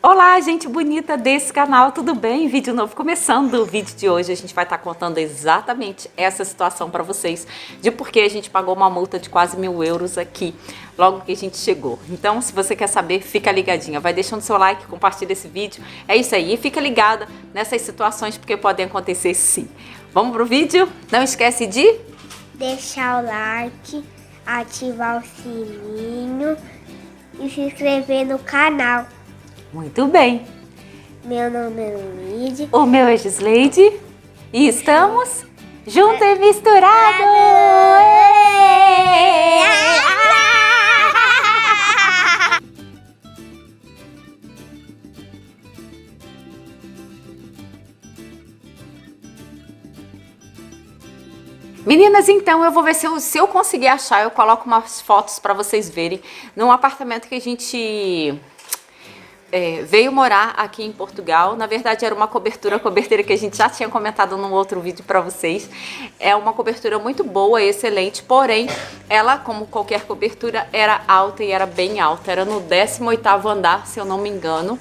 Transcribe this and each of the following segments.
Olá, gente bonita desse canal, tudo bem? Vídeo novo começando. O vídeo de hoje a gente vai estar contando exatamente essa situação para vocês de por que a gente pagou uma multa de quase 1.000 euros aqui logo que a gente chegou. Então, se você quer saber, fica ligadinha, vai deixando seu like, compartilha esse vídeo. É isso aí, e fica ligada nessas situações porque podem acontecer sim. Vamos pro vídeo? Não esquece de deixar o like, ativar o sininho e se inscrever no canal. Muito bem. Meu nome é Luíde. O meu é Gisleide. E estamos junto e misturado. Meninas, então eu vou ver se eu conseguir achar, eu coloco umas fotos para vocês verem, num apartamento que a gente veio morar aqui em Portugal. Na verdade era uma cobertura que a gente já tinha comentado num outro vídeo para vocês. É uma cobertura muito boa, excelente, porém ela, como qualquer cobertura, era alta e era bem alta, era no 18º andar, se eu não me engano,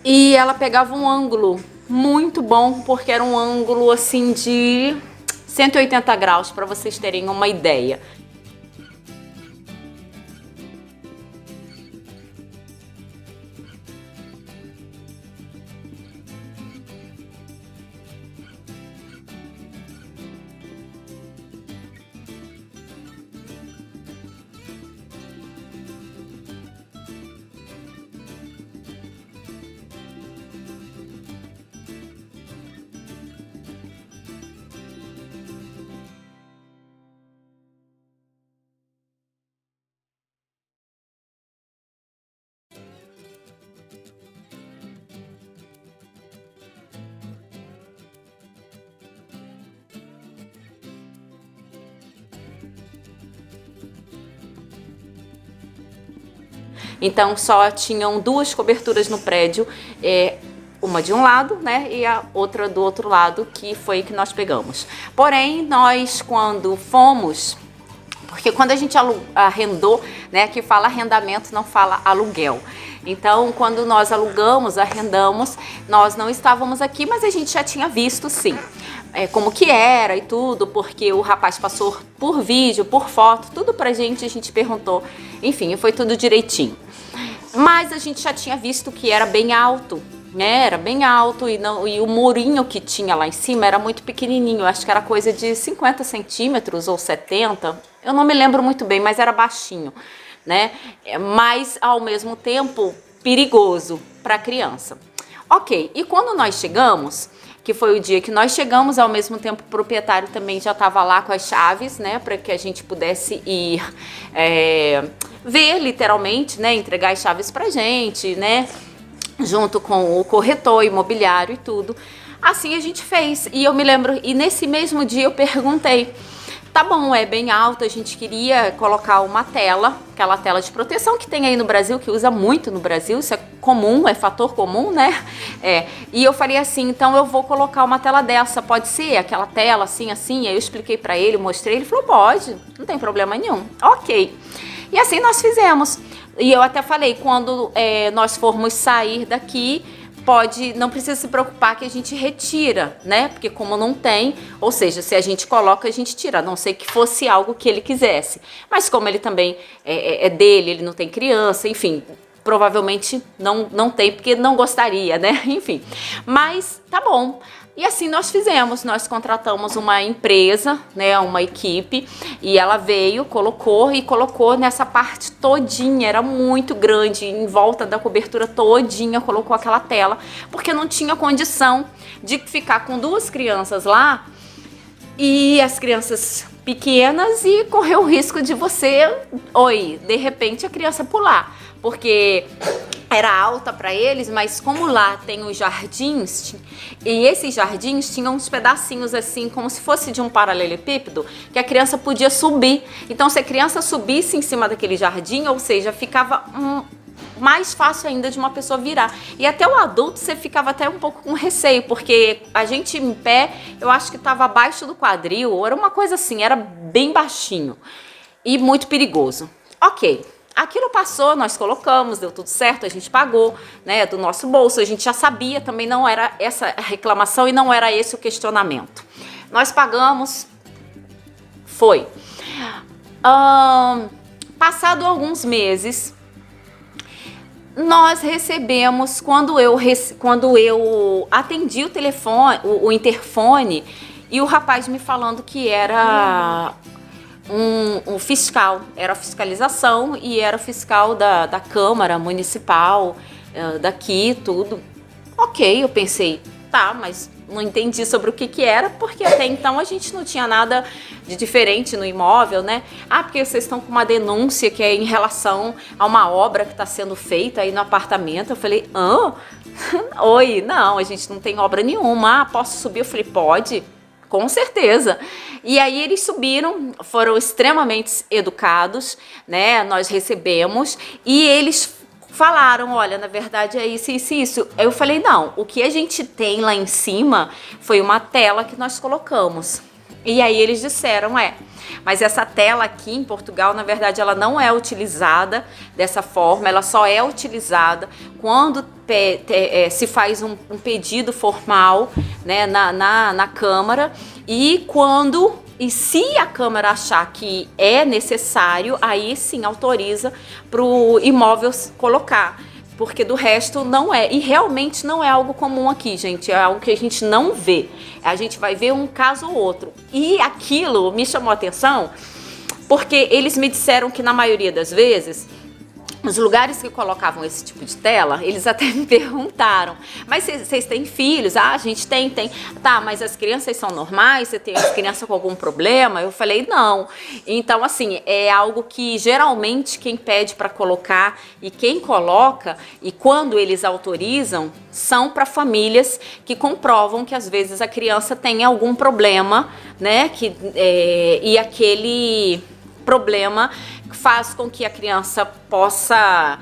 e ela pegava um ângulo muito bom, porque era um ângulo assim de 180 graus, para vocês terem uma ideia. Então só tinham duas coberturas no prédio, uma de um lado, né, e a outra do outro lado, que foi que nós pegamos. Porém, nós quando fomos, porque quando a gente arrendou, né, que fala arrendamento, não fala aluguel. Então, quando nós alugamos, arrendamos, nós não estávamos aqui, mas a gente já tinha visto sim, como que era e tudo, porque o rapaz passou por vídeo, por foto, tudo pra gente, a gente perguntou, enfim, foi tudo direitinho. Mas a gente já tinha visto que era bem alto, né? Era bem alto e o murinho que tinha lá em cima era muito pequenininho, acho que era coisa de 50 centímetros ou 70, eu não me lembro muito bem, mas era baixinho, né? Mas ao mesmo tempo perigoso para criança. Ok, e quando nós chegamos, que foi o dia que nós chegamos, ao mesmo tempo o proprietário também já estava lá com as chaves, né, para que a gente pudesse ir ver literalmente, né, entregar as chaves pra gente, né, junto com o corretor imobiliário e tudo. Assim a gente fez, e eu me lembro, e nesse mesmo dia eu perguntei, tá bom, é bem alto, a gente queria colocar uma tela, aquela tela de proteção que tem aí no Brasil, que usa muito no Brasil, isso é comum, é fator comum, né? E eu falei assim, então eu vou colocar uma tela dessa, pode ser? Aquela tela assim, assim, aí eu expliquei pra ele, mostrei, ele falou, pode, não tem problema nenhum. Ok. E assim nós fizemos. E eu até falei, quando nós formos sair daqui, não precisa se preocupar que a gente retira, né? Porque como não tem, ou seja, se a gente coloca, a gente tira, a não ser que fosse algo que ele quisesse. Mas como ele também é dele, ele não tem criança, enfim, provavelmente não tem, porque não gostaria, né? Enfim, mas tá bom. E assim nós fizemos, nós contratamos uma empresa, né, uma equipe, e ela veio, colocou nessa parte todinha, era muito grande, em volta da cobertura todinha, colocou aquela tela, porque não tinha condição de ficar com duas crianças lá, e as crianças pequenas, e correr o risco de de repente a criança pular, porque era alta para eles, mas como lá tem os jardins, e esses jardins tinham uns pedacinhos assim, como se fosse de um paralelepípedo, que a criança podia subir. Então se a criança subisse em cima daquele jardim, ou seja, ficava mais fácil ainda de uma pessoa virar. E até o adulto você ficava até um pouco com receio, porque a gente em pé, eu acho que estava abaixo do quadril, ou era uma coisa assim, era bem baixinho e muito perigoso. Ok, Aquilo passou, nós colocamos, deu tudo certo, a gente pagou, né, do nosso bolso, a gente já sabia, também não era essa a reclamação e não era esse o questionamento. Nós pagamos, foi. Passado alguns meses, nós recebemos, quando eu atendi o telefone, o interfone, e o rapaz me falando que era um fiscal, era a fiscalização e era o fiscal da Câmara Municipal daqui, tudo. Ok, eu pensei, tá, mas não entendi sobre o que era, porque até então a gente não tinha nada de diferente no imóvel, né? Ah, porque vocês estão com uma denúncia que é em relação a uma obra que está sendo feita aí no apartamento. Eu falei, oi, não, a gente não tem obra nenhuma. Ah, posso subir? Eu falei, pode, com certeza. E aí eles subiram, foram extremamente educados, né? Nós recebemos e eles falaram, olha, na verdade é isso, isso, isso. Eu falei, não, o que a gente tem lá em cima foi uma tela que nós colocamos. E aí eles disseram, mas essa tela aqui em Portugal, na verdade, ela não é utilizada dessa forma, ela só é utilizada quando se faz um pedido formal, né, na Câmara e se a Câmara achar que é necessário, aí sim autoriza para o imóvel colocar. Porque do resto não é. E realmente não é algo comum aqui, gente. É algo que a gente não vê. A gente vai ver um caso ou outro. E aquilo me chamou a atenção porque eles me disseram que na maioria das vezes os lugares que colocavam esse tipo de tela, eles até me perguntaram, mas vocês têm filhos? Ah, a gente tem. Tá, mas as crianças são normais? Você tem as crianças com algum problema? Eu falei, não. Então, assim, é algo que geralmente quem pede para colocar e quem coloca, e quando eles autorizam, são para famílias que comprovam que às vezes a criança tem algum problema, né? E aquele problema faz com que a criança possa,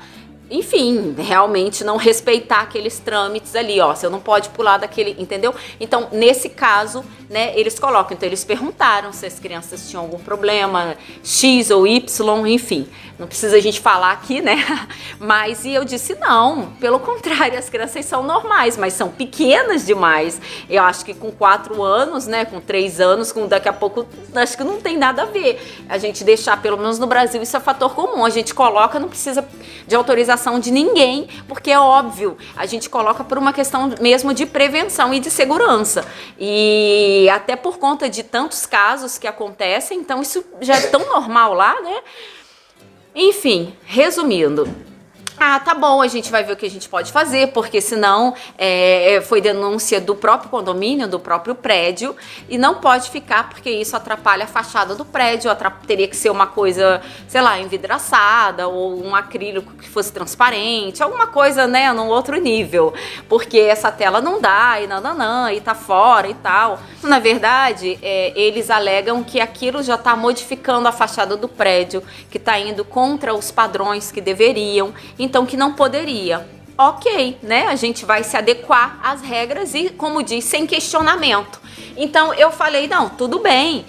enfim, realmente não respeitar aqueles trâmites ali, ó, você não pode pular daquele, entendeu? Então, nesse caso, né, eles colocam, então eles perguntaram se as crianças tinham algum problema, X ou Y, enfim, não precisa a gente falar aqui, né, mas e eu disse não, pelo contrário, as crianças são normais, mas são pequenas demais, eu acho que com 4 anos, né, com 3 anos, com daqui a pouco, acho que não tem nada a ver, a gente deixar, pelo menos no Brasil, isso é fator comum, a gente coloca, não precisa de autorização de ninguém, porque é óbvio, a gente coloca por uma questão mesmo de prevenção e de segurança, e até por conta de tantos casos que acontecem, então isso já é tão normal lá, né? Enfim, resumindo, tá bom, a gente vai ver o que a gente pode fazer, porque senão foi denúncia do próprio condomínio, do próprio prédio, e não pode ficar, porque isso atrapalha a fachada do prédio, teria que ser uma coisa, sei lá, envidraçada, ou um acrílico que fosse transparente, alguma coisa, né, num outro nível, porque essa tela não dá, e tá fora e tal. Na verdade, eles alegam que aquilo já tá modificando a fachada do prédio, que tá indo contra os padrões que deveriam, então que não poderia. Ok, né? A gente vai se adequar às regras e, como diz, sem questionamento. Então eu falei, não, tudo bem.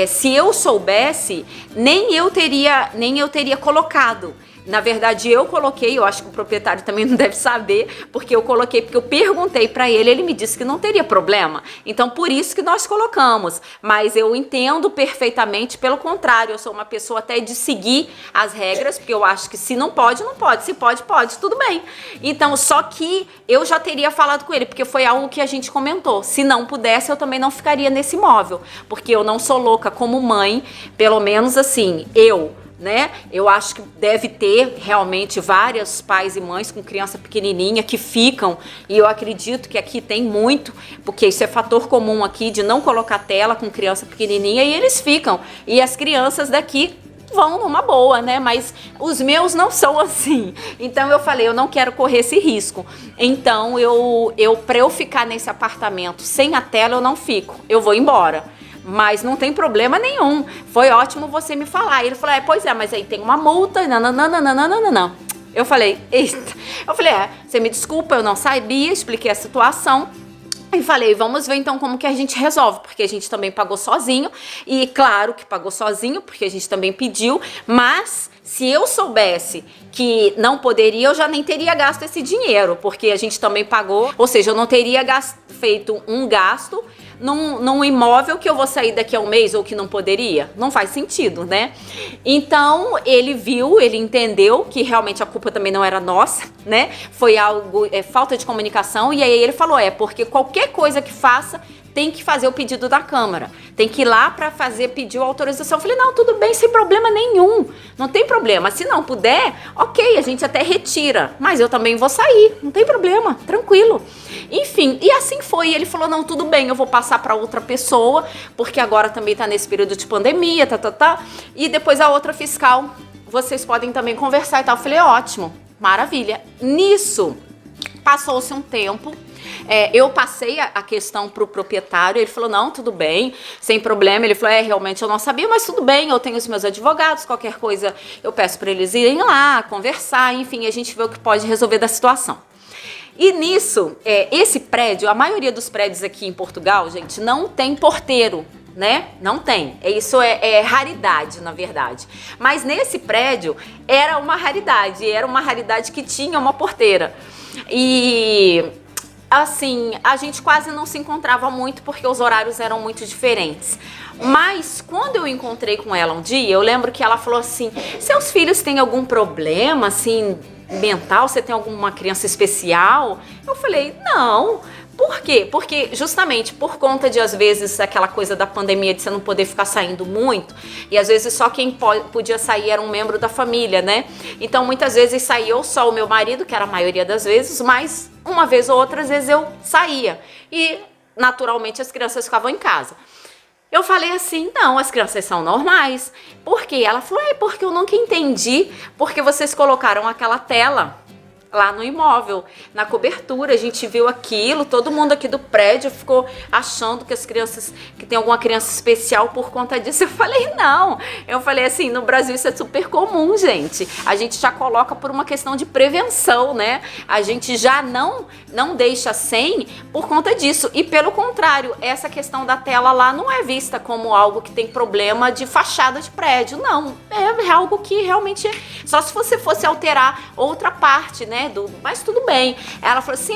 Se eu soubesse, nem eu teria colocado. Na verdade, eu coloquei, eu acho que o proprietário também não deve saber, porque eu coloquei, porque eu perguntei para ele, ele me disse que não teria problema. Então, por isso que nós colocamos. Mas eu entendo perfeitamente, pelo contrário, eu sou uma pessoa até de seguir as regras, porque eu acho que se não pode, não pode. Se pode, pode, tudo bem. Então, só que eu já teria falado com ele, porque foi algo que a gente comentou. Se não pudesse, eu também não ficaria nesse imóvel, porque eu não sou louca como mãe, pelo menos assim, né? Eu acho que deve ter realmente vários pais e mães com criança pequenininha que ficam, e eu acredito que aqui tem muito, porque isso é fator comum aqui de não colocar tela com criança pequenininha, e eles ficam, e as crianças daqui vão numa boa, né? Mas os meus não são assim. Então eu falei, eu não quero correr esse risco. Então para eu ficar nesse apartamento sem a tela, eu não fico. Eu vou embora. Mas não tem problema nenhum. Foi ótimo você me falar. Ele falou, pois é, mas aí tem uma multa. Não. Eu falei, eita. Eu falei, você me desculpa, eu não sabia, expliquei a situação. E falei, vamos ver então como que a gente resolve, porque a gente também pagou sozinho, e claro que pagou sozinho, porque a gente também pediu, mas Se eu soubesse que não poderia, eu já nem teria gasto esse dinheiro, porque a gente também pagou, ou seja, eu não teria feito um gasto num imóvel que eu vou sair daqui a um mês ou que não poderia. Não faz sentido, né? Então, ele viu, ele entendeu que realmente a culpa também não era nossa, né? Foi algo, falta de comunicação, e aí ele falou, porque qualquer coisa que faça, tem que fazer o pedido da Câmara, tem que ir lá para pedir a autorização. Eu falei, não, tudo bem, sem problema nenhum, não tem problema, se não puder, ok, a gente até retira, mas eu também vou sair, não tem problema, tranquilo. Enfim, e assim foi, ele falou, não, tudo bem, eu vou passar para outra pessoa, porque agora também tá nesse período de pandemia, e depois a outra fiscal, vocês podem também conversar e tal. Eu falei, ótimo, maravilha. Nisso, passou-se um tempo, eu passei a questão para o proprietário, ele falou, não, tudo bem, sem problema. Ele falou, realmente eu não sabia, mas tudo bem, eu tenho os meus advogados, qualquer coisa eu peço para eles irem lá, conversar, enfim, a gente vê o que pode resolver da situação. E nisso, esse prédio, a maioria dos prédios aqui em Portugal, gente, não tem porteiro, né? Não tem. Isso é raridade, na verdade. Mas nesse prédio era uma raridade que tinha uma porteira. E assim, a gente quase não se encontrava muito porque os horários eram muito diferentes. Mas quando eu encontrei com ela um dia, eu lembro que ela falou assim, seus filhos têm algum problema, assim, mental? Você tem alguma criança especial? Eu falei, não. Por quê? Porque justamente por conta de, às vezes, aquela coisa da pandemia de você não poder ficar saindo muito, e às vezes só quem podia sair era um membro da família, né? Então muitas vezes saía ou só o meu marido, que era a maioria das vezes, mas uma vez ou outra, às vezes eu saía. E naturalmente as crianças ficavam em casa. Eu falei assim, não, as crianças são normais. Por quê? Ela falou, porque eu nunca entendi porque vocês colocaram aquela tela lá no imóvel, na cobertura, a gente viu aquilo, todo mundo aqui do prédio ficou achando que as crianças, que tem alguma criança especial por conta disso. Eu falei, não. Eu falei assim, no Brasil isso é super comum, gente. A gente já coloca por uma questão de prevenção, né? A gente já não deixa sem por conta disso. E pelo contrário, essa questão da tela lá não é vista como algo que tem problema de fachada de prédio, não. É algo que realmente, só se você fosse alterar outra parte, né? Mas tudo bem. Ela falou assim,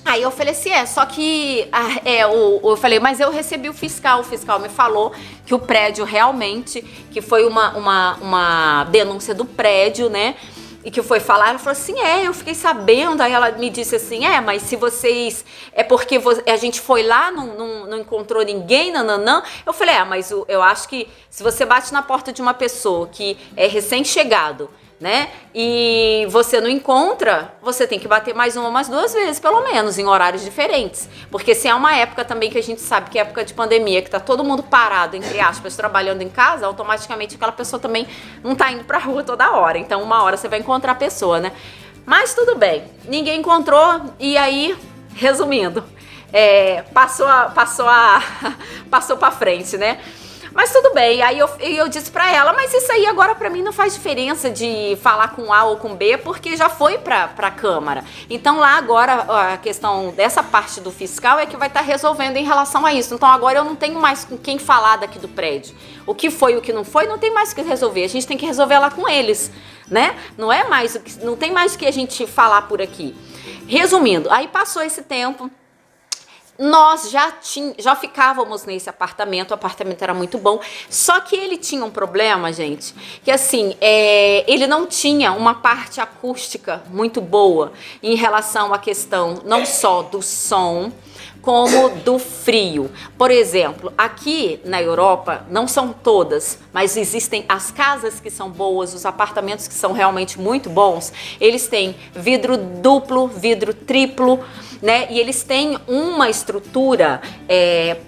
Aí eu falei assim, só que eu falei, mas eu recebi o fiscal me falou que o prédio realmente, que foi uma denúncia do prédio, né? E que foi falar, ela falou assim, eu fiquei sabendo. Aí ela me disse assim, mas se vocês, porque a gente foi lá, não encontrou ninguém, nananã. Eu falei, mas eu acho que se você bate na porta de uma pessoa que é recém-chegado, né? E você não encontra, você tem que bater mais uma, mais duas vezes, pelo menos, em horários diferentes. Porque se é uma época também que a gente sabe que é época de pandemia, que tá todo mundo parado, entre aspas, trabalhando em casa, automaticamente aquela pessoa também não tá indo pra rua toda hora. Então, uma hora você vai encontrar a pessoa, né? Mas tudo bem, ninguém encontrou, e aí, resumindo, passou pra frente, né? Mas tudo bem, aí eu disse pra ela, mas isso aí agora pra mim não faz diferença de falar com A ou com B, porque já foi pra Câmara. Então lá agora a questão dessa parte do fiscal é que vai estar resolvendo em relação a isso. Então agora eu não tenho mais com quem falar daqui do prédio. O que foi e o que não foi, não tem mais o que resolver. A gente tem que resolver lá com eles, né? Não tem mais o que a gente falar por aqui. Resumindo, aí passou esse tempo. Nós já ficávamos nesse apartamento, o apartamento era muito bom, só que ele tinha um problema, gente, que assim, ele não tinha uma parte acústica muito boa em relação à questão não só do som, como do frio. Por exemplo, aqui na Europa, não são todas, mas existem as casas que são boas, os apartamentos que são realmente muito bons, eles têm vidro duplo, vidro triplo, né? E eles têm uma estrutura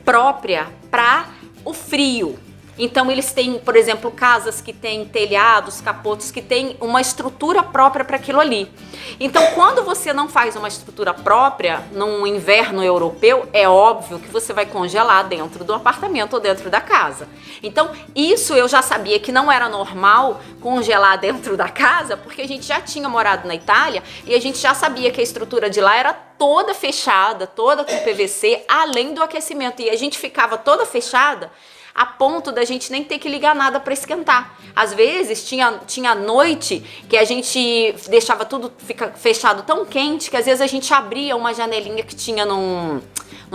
própria para o frio. Então eles têm, por exemplo, casas que têm telhados, capotes, que têm uma estrutura própria para aquilo ali. Então quando você não faz uma estrutura própria num inverno europeu, é óbvio que você vai congelar dentro do apartamento ou dentro da casa. Então isso eu já sabia que não era normal congelar dentro da casa, porque a gente já tinha morado na Itália e a gente já sabia que a estrutura de lá era toda fechada, toda com PVC, além do aquecimento. E a gente ficava toda fechada. a ponto da gente nem ter que ligar nada para esquentar. Às vezes tinha noite que a gente deixava tudo fechado tão quente que às vezes a gente abria uma janelinha que tinha num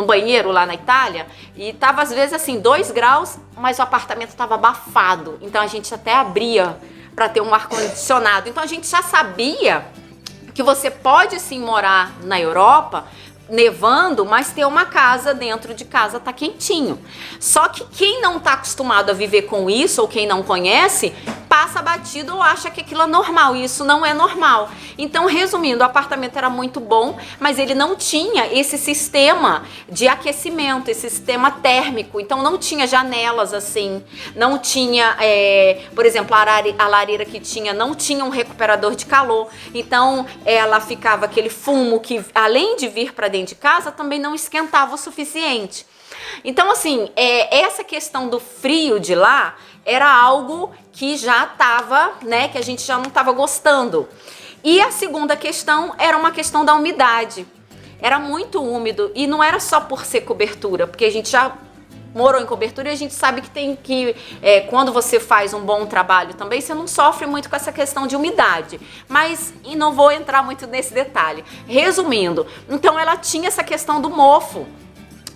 banheiro lá na Itália e tava às vezes assim 2 graus, mas o apartamento tava abafado. Então a gente até abria para ter um ar-condicionado. Então a gente já sabia que você pode sim morar na Europa nevando, mas ter uma casa dentro de casa tá quentinho. Só que quem não tá acostumado a viver com isso, ou quem não conhece, passa batido ou acha que aquilo é normal, e isso não é normal. Então, resumindo, o apartamento era muito bom, mas ele não tinha esse sistema de aquecimento, esse sistema térmico. Então, não tinha janelas assim, não tinha, por exemplo, a lareira que tinha, não tinha um recuperador de calor. Então, ela ficava aquele fumo que, além de vir para dentro de casa, também não esquentava o suficiente. Então, assim, essa questão do frio de lá era algo que já estava, né, que a gente já não estava gostando. E a segunda questão era uma questão da umidade. Era muito úmido e não era só por ser cobertura, porque a gente já morou em cobertura e a gente sabe que tem que, quando você faz um bom trabalho também, você não sofre muito com essa questão de umidade. Mas, e não vou entrar muito nesse detalhe. Resumindo, então ela tinha essa questão do mofo.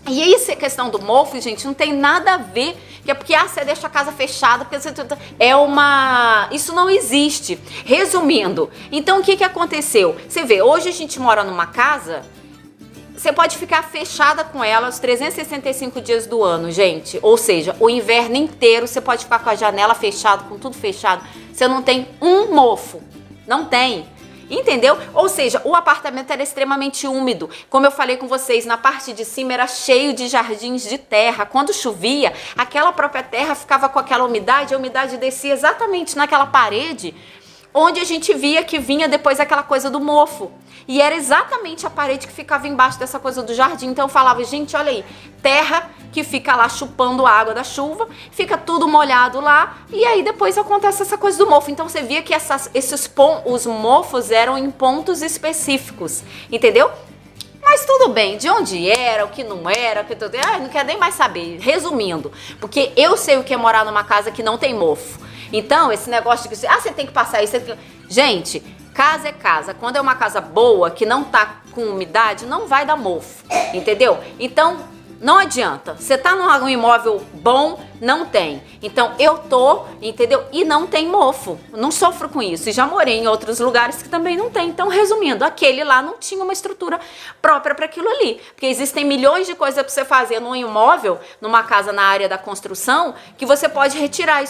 E essa questão do mofo, gente, não tem nada a ver, que é porque você deixa a casa fechada, porque você, isso não existe. Resumindo, então o que aconteceu? Você vê, hoje a gente mora numa casa, você pode ficar fechada com ela os 365 dias do ano, gente. Ou seja, o inverno inteiro você pode ficar com a janela fechada, com tudo fechado. Você não tem um mofo, não tem. Entendeu? Ou seja, o apartamento era extremamente úmido. Como eu falei com vocês, na parte de cima era cheio de jardins de terra. Quando chovia, aquela própria terra ficava com aquela umidade, a umidade descia exatamente naquela parede onde a gente via que vinha depois aquela coisa do mofo. E era exatamente a parede que ficava embaixo dessa coisa do jardim. Então eu falava, gente, olha aí, terra que fica lá chupando a água da chuva, fica tudo molhado lá, e aí depois acontece essa coisa do mofo. Então você via que os mofos eram em pontos específicos, entendeu? Mas tudo bem, de onde era, o que não era, não quero nem mais saber. Resumindo, porque eu sei o que é morar numa casa que não tem mofo. Então, esse negócio de que você tem que passar isso. Gente, casa é casa. Quando é uma casa boa, que não tá com umidade, não vai dar mofo, entendeu? Então, não adianta. Você tá num imóvel bom, não tem. Então, eu tô, entendeu? E não tem mofo. Não sofro com isso. E já morei em outros lugares que também não tem. Então, resumindo, aquele lá não tinha uma estrutura própria para aquilo ali. Porque existem milhões de coisas para você fazer num imóvel, numa casa na área da construção, que você pode retirar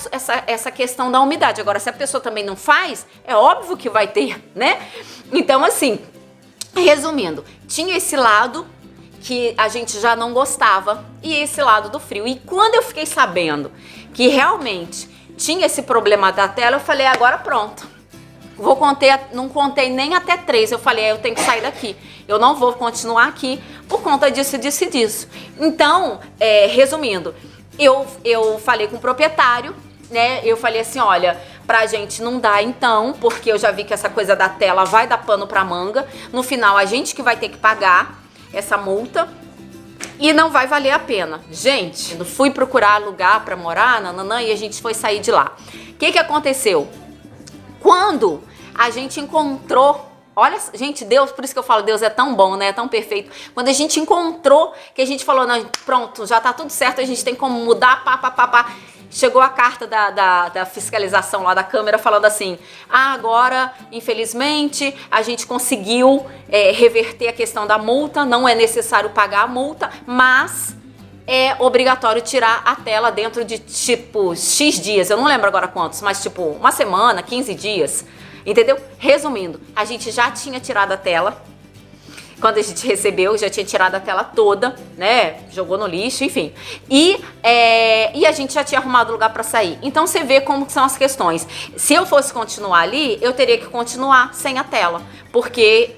essa questão da umidade. Agora, se a pessoa também não faz, é óbvio que vai ter, né? Então, assim, resumindo, tinha esse lado que a gente já não gostava e esse lado do frio. E quando eu fiquei sabendo que realmente tinha esse problema da tela, eu falei, agora pronto. Não contei nem até 3. Eu falei, eu tenho que sair daqui. Eu não vou continuar aqui por conta disso, disso e disso. Então, resumindo, eu falei com o proprietário, né? Eu falei assim, olha, pra gente não dá então, porque eu já vi que essa coisa da tela vai dar pano pra manga. No final, a gente que vai ter que pagar essa multa e não vai valer a pena. Gente, eu fui procurar lugar pra morar, nananã, e a gente foi sair de lá. O que aconteceu? Quando a gente encontrou, olha, gente, Deus, por isso que eu falo, Deus é tão bom, né? É tão perfeito. Quando a gente encontrou, que a gente falou, não, pronto, já tá tudo certo, a gente tem como mudar, pá. Chegou a carta da fiscalização lá da Câmara falando assim, agora, infelizmente, a gente conseguiu reverter a questão da multa, não é necessário pagar a multa, mas é obrigatório tirar a tela dentro de, tipo, X dias, eu não lembro agora quantos, mas tipo, uma semana, 15 dias, entendeu? Resumindo, a gente já tinha tirado a tela. Quando a gente recebeu, já tinha tirado a tela toda, né? Jogou no lixo, enfim. E a gente já tinha arrumado lugar para sair. Então você vê como são as questões. Se eu fosse continuar ali, eu teria que continuar sem a tela. Porque,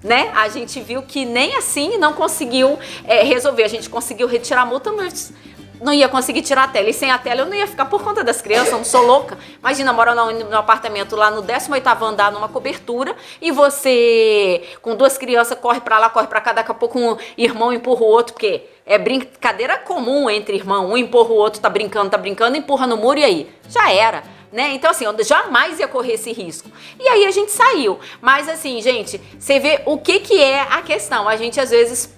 né? A gente viu que nem assim não conseguiu resolver. A gente conseguiu retirar a multa, mas não ia conseguir tirar a tela. E sem a tela eu não ia ficar por conta das crianças, eu não sou louca. Imagina, mora no apartamento lá no 18º andar, numa cobertura, e você, com 2 crianças, corre pra lá, corre pra cá, daqui a pouco um irmão empurra o outro, porque é brincadeira comum entre irmão, um empurra o outro, tá brincando, empurra no muro, e aí? Já era. Né? Então, assim, eu jamais ia correr esse risco. E aí a gente saiu. Mas, assim, gente, você vê o que é a questão. A gente, às vezes,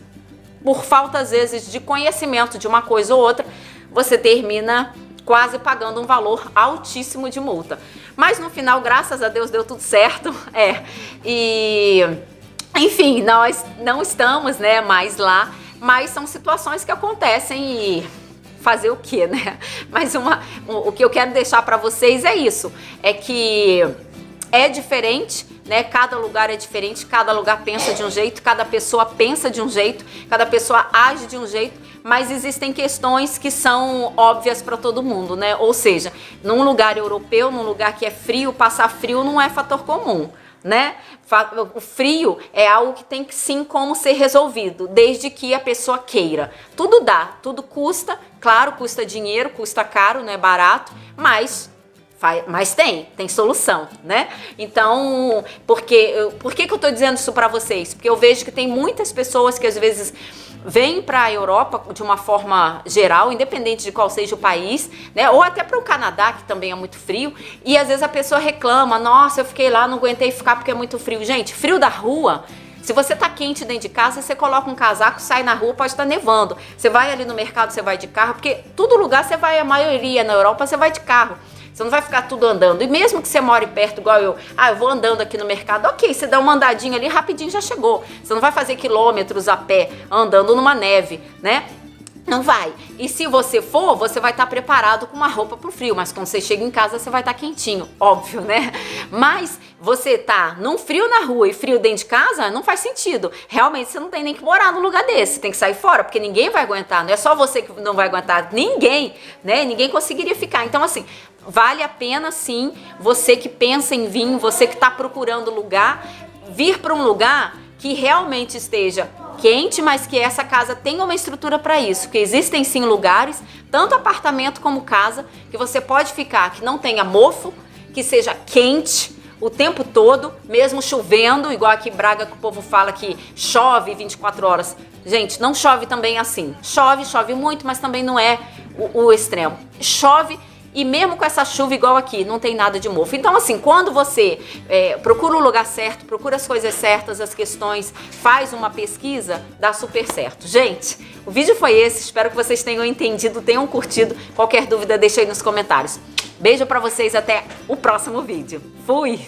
por falta, às vezes, de conhecimento de uma coisa ou outra, você termina quase pagando um valor altíssimo de multa. Mas, no final, graças a Deus, deu tudo certo. E, enfim, nós não estamos, né, mais lá. Mas são situações que acontecem e... fazer o quê, né? Mas o que eu quero deixar para vocês é isso, é que é diferente, né? Cada lugar é diferente, cada lugar pensa de um jeito, cada pessoa pensa de um jeito, cada pessoa age de um jeito, mas existem questões que são óbvias para todo mundo, né? Ou seja, num lugar europeu, num lugar que é frio, passar frio não é fator comum, né? O frio é algo que tem que sim como ser resolvido, desde que a pessoa queira. Tudo dá, tudo custa, claro, custa dinheiro, custa caro, não é barato, mas tem solução, né? Então, por que eu tô dizendo isso para vocês? Porque eu vejo que tem muitas pessoas que às vezes vêm para a Europa de uma forma geral, independente de qual seja o país, né? Ou até para o Canadá, que também é muito frio, e às vezes a pessoa reclama, nossa, eu fiquei lá, não aguentei ficar porque é muito frio. Gente, frio da rua, se você tá quente dentro de casa, você coloca um casaco, sai na rua, pode estar nevando. Você vai ali no mercado, você vai de carro, porque todo lugar você vai, a maioria na Europa, você vai de carro. Você não vai ficar tudo andando. E mesmo que você more perto, igual eu vou andando aqui no mercado, ok, você dá uma andadinha ali, rapidinho já chegou. Você não vai fazer quilômetros a pé, andando numa neve, né? Não vai. E se você for, você vai estar preparado com uma roupa pro frio, mas quando você chega em casa, você vai estar quentinho, óbvio, né? Mas você tá num frio na rua e frio dentro de casa, não faz sentido. Realmente, você não tem nem que morar num lugar desse, você tem que sair fora, porque ninguém vai aguentar, não é só você que não vai aguentar, ninguém, né? Ninguém conseguiria ficar. Então, assim, vale a pena, sim, você que pensa em vir, você que tá procurando lugar, vir para um lugar que realmente esteja quente, mas que essa casa tenha uma estrutura para isso, que existem sim lugares, tanto apartamento como casa, que você pode ficar, que não tenha mofo, que seja quente o tempo todo, mesmo chovendo, igual aqui em Braga que o povo fala que chove 24 horas. Gente, não chove também assim. Chove muito, mas também não é o extremo. Chove e mesmo com essa chuva igual aqui, não tem nada de mofo. Então, assim, quando você procura o lugar certo, procura as coisas certas, as questões, faz uma pesquisa, dá super certo. Gente, o vídeo foi esse. Espero que vocês tenham entendido, tenham curtido. Qualquer dúvida, deixa aí nos comentários. Beijo pra vocês, até o próximo vídeo. Fui!